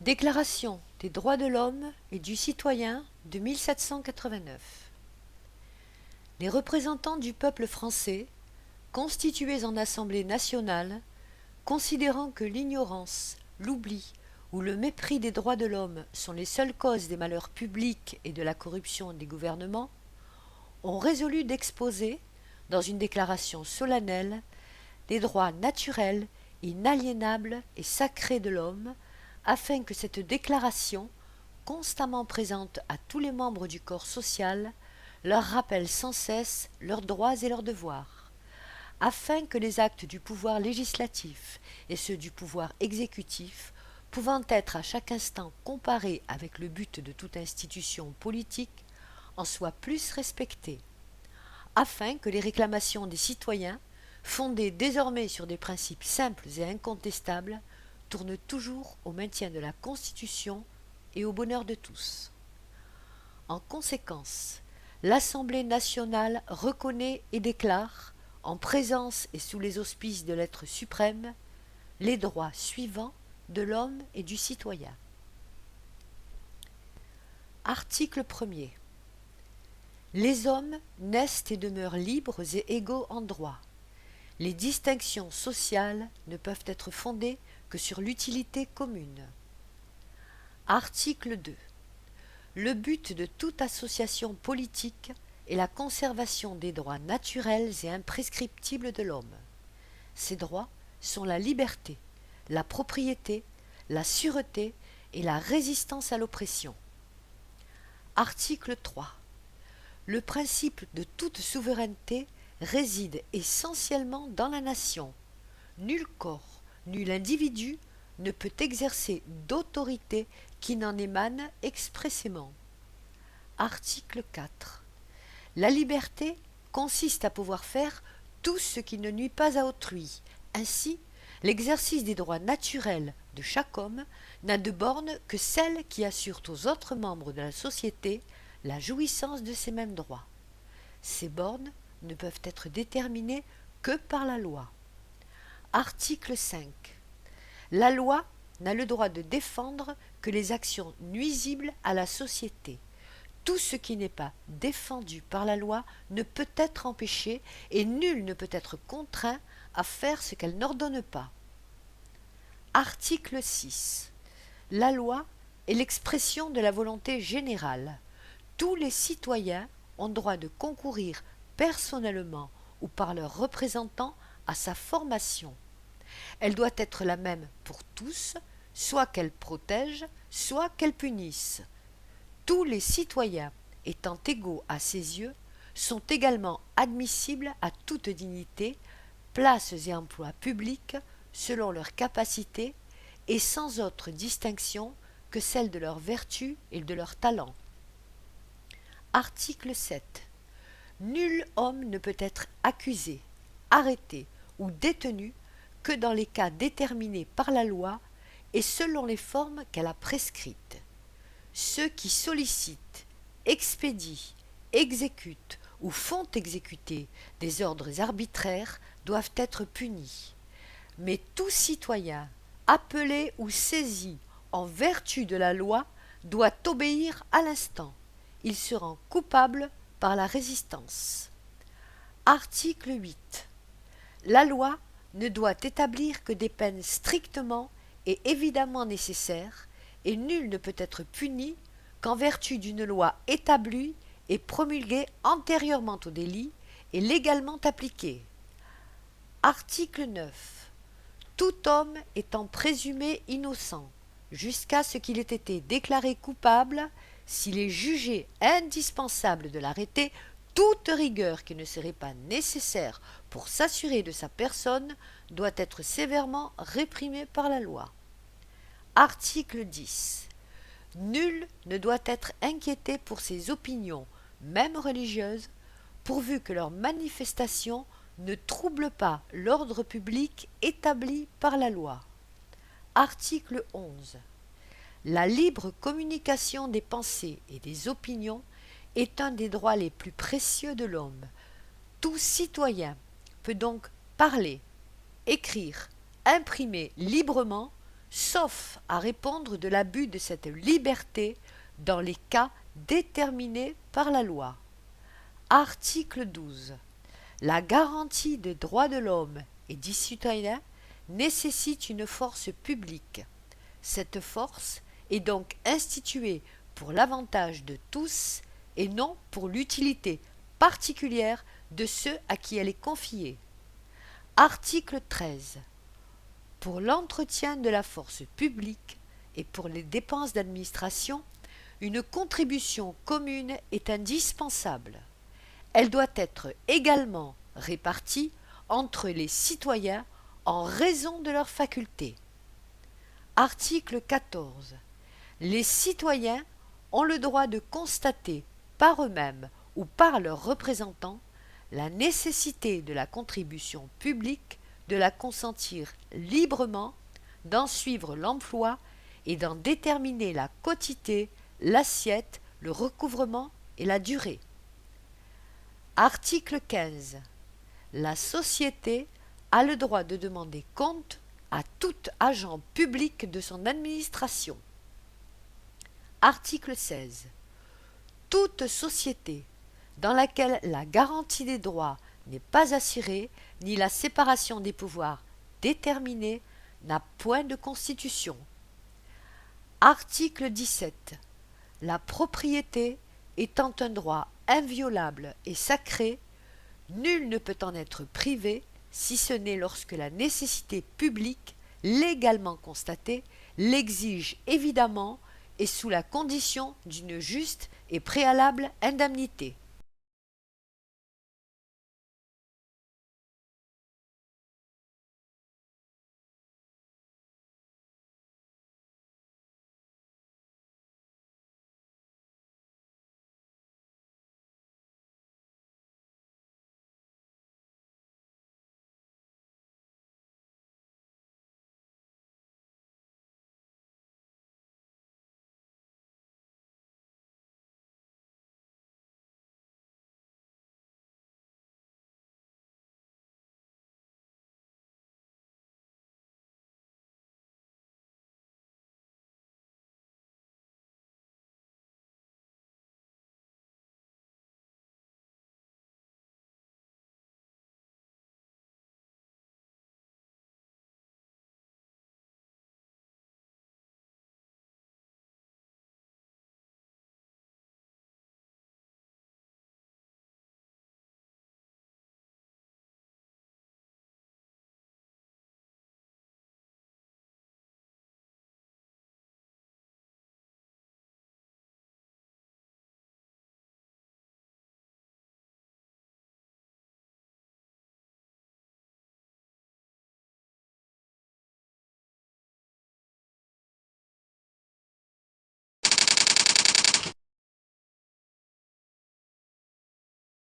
Déclaration des droits de l'homme et du citoyen de 1789. Les représentants du peuple français, constitués en Assemblée nationale, considérant que l'ignorance, l'oubli ou le mépris des droits de l'homme sont les seules causes des malheurs publics et de la corruption des gouvernements, ont résolu d'exposer, dans une déclaration solennelle, les droits naturels, inaliénables et sacrés de l'homme, afin que cette déclaration, constamment présente à tous les membres du corps social, leur rappelle sans cesse leurs droits et leurs devoirs, afin que les actes du pouvoir législatif et ceux du pouvoir exécutif, pouvant être à chaque instant comparés avec le but de toute institution politique, en soient plus respectés, afin que les réclamations des citoyens, fondées désormais sur des principes simples et incontestables, tournent toujours au maintien de la Constitution et au bonheur de tous. En conséquence, l'Assemblée nationale reconnaît et déclare, en présence et sous les auspices de l'être suprême, les droits suivants de l'homme et du citoyen. Article 1er. Les hommes naissent et demeurent libres et égaux en droit. Les distinctions sociales ne peuvent être fondées que sur l'utilité commune. Article 2. Le but de toute association politique est la conservation des droits naturels et imprescriptibles de l'homme. Ces droits sont la liberté, la propriété, la sûreté et la résistance à l'oppression. Article 3. Le principe de toute souveraineté réside essentiellement dans la nation. Nul corps, nul individu ne peut exercer d'autorité qui n'en émane expressément. Article 4. La liberté consiste à pouvoir faire tout ce qui ne nuit pas à autrui. Ainsi, l'exercice des droits naturels de chaque homme n'a de borne que celle qui assure aux autres membres de la société la jouissance de ces mêmes droits. Ces bornes ne peuvent être déterminées que par la loi. Article 5. La loi n'a le droit de défendre que les actions nuisibles à la société. Tout ce qui n'est pas défendu par la loi ne peut être empêché et nul ne peut être contraint à faire ce qu'elle n'ordonne pas. Article 6. La loi est l'expression de la volonté générale. Tous les citoyens ont droit de concourir personnellement ou par leurs représentants à sa formation. Elle doit être la même pour tous, soit qu'elle protège, soit qu'elle punisse. Tous les citoyens, étant égaux à ses yeux, sont également admissibles à toute dignité, places et emplois publics selon leurs capacités et sans autre distinction que celle de leur vertu et de leur talent. Article 7. Nul homme ne peut être accusé, arrêté ou détenu que dans les cas déterminés par la loi et selon les formes qu'elle a prescrites. Ceux qui sollicitent, expédient, exécutent ou font exécuter des ordres arbitraires doivent être punis. Mais tout citoyen, appelé ou saisi en vertu de la loi, doit obéir à l'instant. Il se rend coupable par la résistance. Article 8. La loi ne doit établir que des peines strictement et évidemment nécessaires, et nul ne peut être puni qu'en vertu d'une loi établie et promulguée antérieurement au délit et légalement appliquée. Article 9. Tout homme étant présumé innocent, jusqu'à ce qu'il ait été déclaré coupable, s'il est jugé indispensable de l'arrêter, toute rigueur qui ne serait pas nécessaire pour s'assurer de sa personne doit être sévèrement réprimée par la loi. Article 10. Nul ne doit être inquiété pour ses opinions, même religieuses, pourvu que leurs manifestations ne troublent pas l'ordre public établi par la loi. Article 11. La libre communication des pensées et des opinions est un des droits les plus précieux de l'homme. Tout citoyen peut donc parler, écrire, imprimer librement sauf à répondre de l'abus de cette liberté dans les cas déterminés par la loi. Article 12. La garantie des droits de l'homme et du citoyen nécessite une force publique. Cette force est donc instituée pour l'avantage de tous et non pour l'utilité particulière de ceux à qui elle est confiée. Article 13. Pour l'entretien de la force publique et pour les dépenses d'administration, une contribution commune est indispensable. Elle doit être également répartie entre les citoyens en raison de leurs facultés. Article 14. Les citoyens ont le droit de constater par eux-mêmes ou par leurs représentants la nécessité de la contribution publique, de la consentir librement, d'en suivre l'emploi et d'en déterminer la quotité, l'assiette, le recouvrement et la durée. Article 15. La société a le droit de demander compte à tout agent public de son administration. Article 16. Toute société dans laquelle la garantie des droits n'est pas assurée ni la séparation des pouvoirs déterminée n'a point de constitution. Article 17. La propriété étant un droit inviolable et sacré, nul ne peut en être privé si ce n'est lorsque la nécessité publique, légalement constatée, l'exige évidemment et sous la condition d'une juste et préalable indemnité.